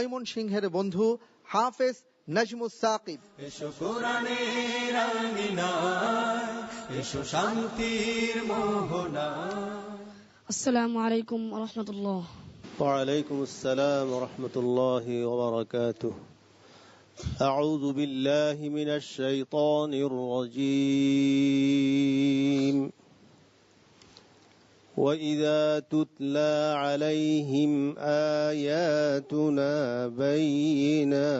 ময়মনসিংহের বন্ধু হাফেজ নাজমুস সাকিব। এসো কোরআনের আমিনায়, এসো শান্তির মোহনায়। আসসালামু আলাইকুম ওয়া রাহমাতুল্লাহ। ওয়া আলাইকুম আসসালাম ওয়া রাহমাতুল্লাহি ওয়া বারাকাতুহু। আউযু বিল্লাহি মিনাশ শাইতানির রাজীম। وَإِذَا تُتْلَى عَلَيْهِمْ آيَاتُنَا بَيِّنَاتٍ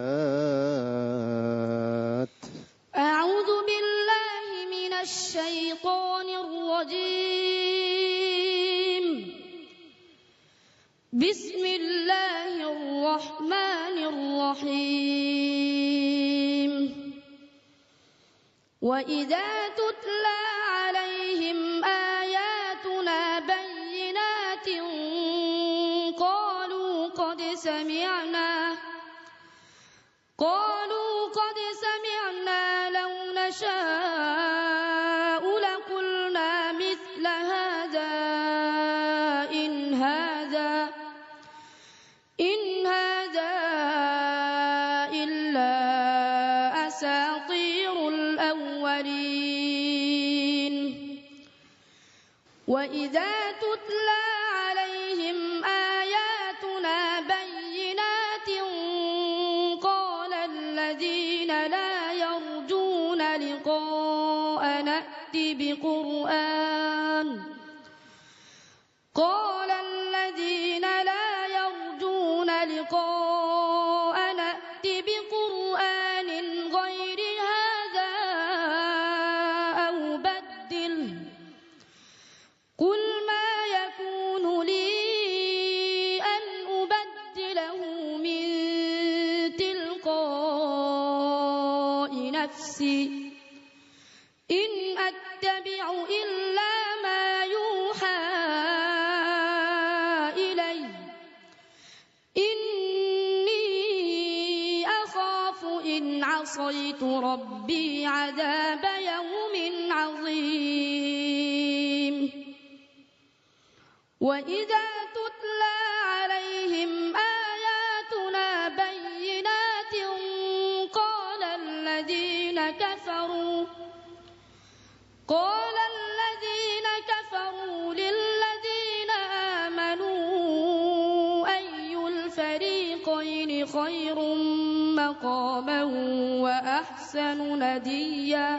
أعوذ بالله من الشيطان الرجيم. بسم الله الرحمن الرحيم. وإذا تتلى عليهم آياتنا بينات قالوا قد سمعنا لو نشاء لقلنا مثل هذا إن هذا إلا أساطير الأولين. وإذا تتلى عليهم آياتنا بينات قال الذين لا يرجون لقاءنا ائت بقرآن غير هذا أو بدله قل ما يكون لي أن أبدله من تلقاء نفسي إن أتبع إلا ما يوحى إلي إني أخاف إن عصيت ربي عذاب يوم عظيم. وإذا تتلى عليهم آياتنا بينات قال الذين كفروا للذين آمنوا أي الفريقين خير مقاما وأحسن نديا.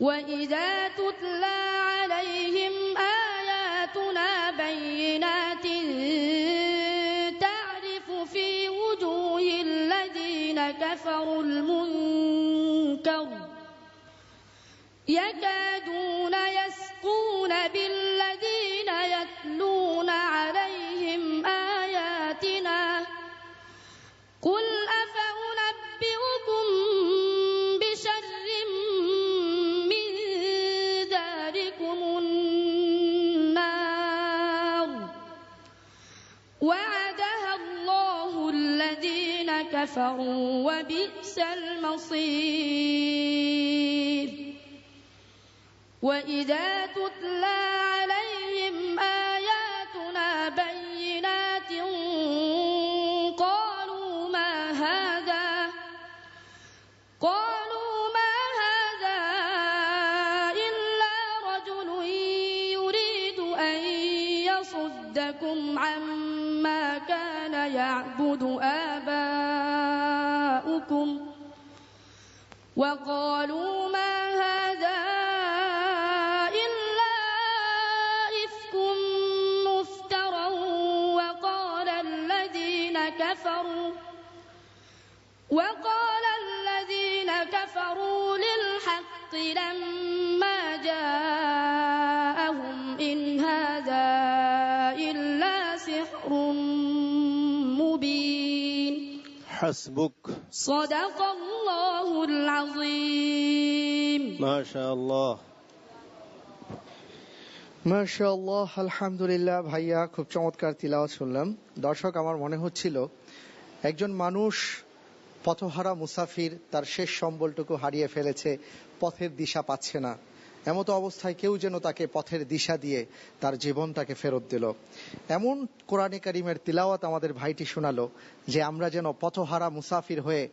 وإذا تتلى عليهم آياتنا بينات تعرف في وجوه الذين كفروا المنكر يكادون يسقون بالذين يتلون عليهم آياتنا قل أفأنبئكم بشر من ذلكم النار وعدها الله الذين كفروا وبئس المصير. وإذا تتلى عليهم آياتنا بينات قالوا ما هذا إلا رجل يريد أن يصدكم عما كان يعبد آباؤكم وقالوا ما هذا إلا إفك مفترى وقال الذين كفروا للحق لما جاءهم إن هذا إلا سحر مبين. حسبك. صدق الله العظيم. ما شاء الله. মাশাআল্লাহ, আলহামদুলিল্লাহ। ভাইয়া খুব চমৎকার তিলাওয়াত শুনলাম। দর্শক, আমার মনে হচ্ছিল একজন মানুষ পথহারা মুসাফির, তার শেষ সম্বলটুকু হারিয়ে ফেলেছে, পথের দিশা পাচ্ছে না। এমতো অবস্থায় কেউ যেন তাকে পথের দিশা দিয়ে তার জীবনটাকে ফেরত দিল। এমন কোরআনে কারিমের তিলাওয়াত আমাদের ভাইটি শোনালো যে আমরা যেন পথহারা মুসাফির হয়ে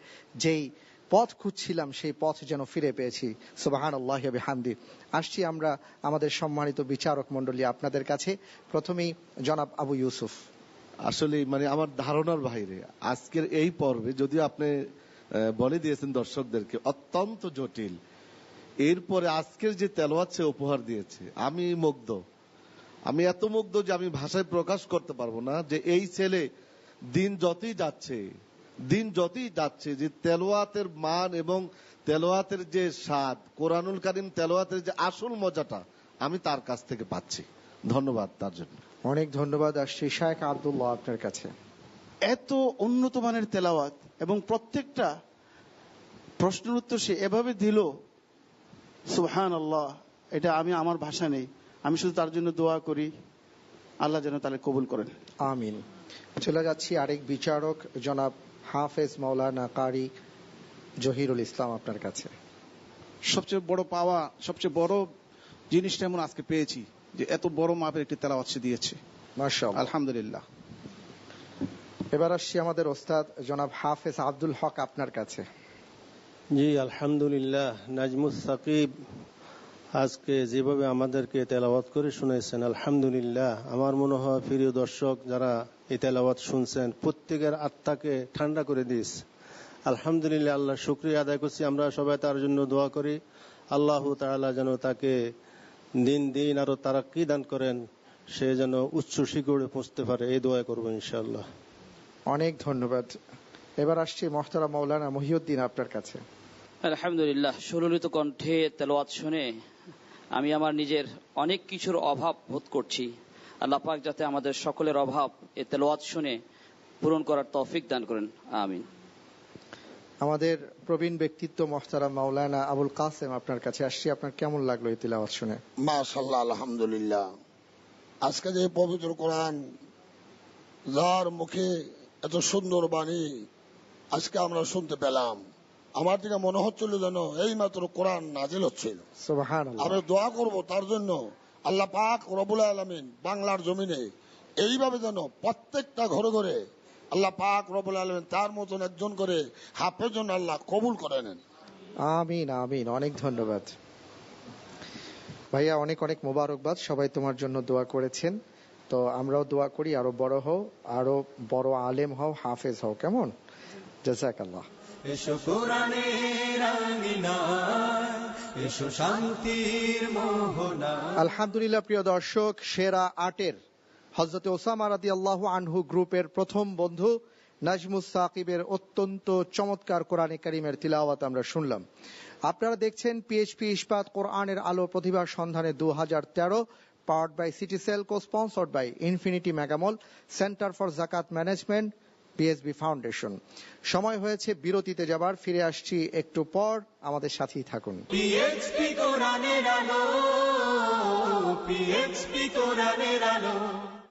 যেই পথ খুঁজছিলাম সেই পথ যেন ফিরে পেয়েছি। সুবহানাল্লাহি ওয়া বিহামদি। আসছি আমরা আমাদের সম্মানিত বিচারক মণ্ডলী আপনাদের কাছে। প্রথমেই জনাব আবু ইউসুফ। আসলে মানে আমার ধারণার বাইরে আজকের এই পর্বে যদিও আপনি বলে দিয়েছেন দর্শকদেরকে অত্যন্ত জটিল, এরপরে আজকের যে তেলাওয়াত সে উপহার দিয়েছে, আমি মুগ্ধ। আমি এত মুগ্ধ যে আমি ভাষায় প্রকাশ করতে পারবো না। যে এই ছেলে দিন যতই যাচ্ছে যে তেলাওয়াতের মান এবং তেলাওয়াতের যে স্বাদ, কোরআনুল কারীম তেলাওয়াতের যে আসল মজাটা আমি তার কাছ থেকে পাচ্ছি। ধন্যবাদ তার জন্য। অনেক ধন্যবাদ। আসছি শায়েখ আব্দুল্লাহ আপনার কাছে। এত উন্নত মানের তেলাওয়াত এবং প্রত্যেকটা প্রশ্নের উত্তর সে এভাবে দিল, সুবহানাল্লাহ। এটা আমি আমার ভাষা নেই, আমি শুধু তার জন্য দোয়া করি আল্লাহ যেন তাহলে কবুল করেন। আমিন। চলে যাচ্ছি আরেক বিচারক জনাব হাফেজ মাওলানা কারি জহিরুল ইসলাম আপনার কাছে। সবচেয়ে বড় পাওয়া, সবচেয়ে বড় জিনিসটা এমন আজকে পেয়েছি যে এত বড় মাপের একটি তেলাওয়াত সে দিয়েছে, মাশাআল্লাহ, আলহামদুলিল্লাহ। এবার আসছি আমাদের ওস্তাদ জনাব হাফেজ আব্দুল হক আপনার কাছে। জি আলহামদুলিল্লাহ। নাজমুস সাকিব আজকে যেভাবে আমাদেরকে তেলাওয়াত করে শুনেছেন, আলহামদুলিল্লাহ। আমার মনে হয় প্রিয় দর্শক যারা এই তেলাওয়াত শুনছেন প্রত্যেকের আত্মাকে ঠান্ডা করে দিস। আলহামদুলিল্লাহ, আল্লাহ শুকরিয়া আদায় করছি। আমরা সবাই তার জন্য দোয়া করি আল্লাহ তাআলা যেন তাকে দিন আরো তারাক্কি দান করেন, সে যেন উচ্চ শিখরে পৌঁছতে পারে, এই দোয়া করবো ইনশাআল্লাহ। অনেক ধন্যবাদ। এবার আসছি মোহতারাম মাওলানা মহিউদ্দিন আপনার কাছে। আলহামদুলিল্লাহ, সুললিত কণ্ঠে তেলাওয়াত শুনে আমি আমার নিজের অনেক কিছুর অভাব বোধ করছি। আল্লাহ পাক যাতে আমাদের সকলের অভাব এই তেলাওয়াত শুনে পূরণ করার তৌফিক দান করেন, আমিন। আমাদের প্রবীণ ব্যক্তিত্ব মোহতারাম মাওলানা আবুল কাসেম আপনার কাছে আসছি। আপনার কেমন লাগলো এই তিলাওয়াত শুনে? মাশাআল্লাহ, আলহামদুলিল্লাহ। আজকে যে পবিত্র কোরআন, যার মুখে এত সুন্দর বাণী আজকে আমরা শুনতে পেলাম, আমার দিকে মনে হচ্ছিল যেন এই মাত্র কোরআন নাজিল হচ্ছিল। সুবহানাল্লাহ। আমরা দোয়া করব তার জন্য আল্লাহ পাক রব্বুল আলামিন বাংলার জমিনে এইভাবে যেন প্রত্যেকটা ঘরে ঘরে আল্লাহ পাক রব্বুল আলামিন তার মতন একজন করে হাফেজ যেন আল্লাহ কবুল করে নেন। আমিন আমিন। অনেক ধন্যবাদ ভাইয়া, অনেক অনেক মোবারকবাদ। সবাই তোমার জন্য দোয়া করেছেন, তো আমরাও দোয়া করি আরো বড় হও, আরো বড় আলেম হও, হাফেজ হও। কেমন? জাযাকাল্লাহ। এসো কোরআনের আঙিনায়, এসো শান্তির মোহনায়। আলহামদুলিল্লাহ। প্রিয় দর্শক, সেরা 8-এর হযরত ওসামা রাদিয়াল্লাহু আনহু গ্রুপের প্রথম বন্ধু নাজমুস সাকিবের অত্যন্ত চমৎকার কোরআনে কারীমের তিলাওয়াত আমরা শুনলাম। আপনারা দেখছেন পিএইচপি ইস্পাত কোরআনের আলো প্রতিভার সন্ধানে 2013, powered by Citycell, co-sponsored by Infinity Megamall, centre for যাকাত ম্যানেজমেন্ট, পিএসবি ফাউন্ডেশন। সময় হয়েছে বিরতিতে যাবার, ফিরে আসছি একটু পর, আমাদের সাথেই থাকুন। পিএইচপি কোরআনের আলো, পিএইচপি কোরআনের আলো।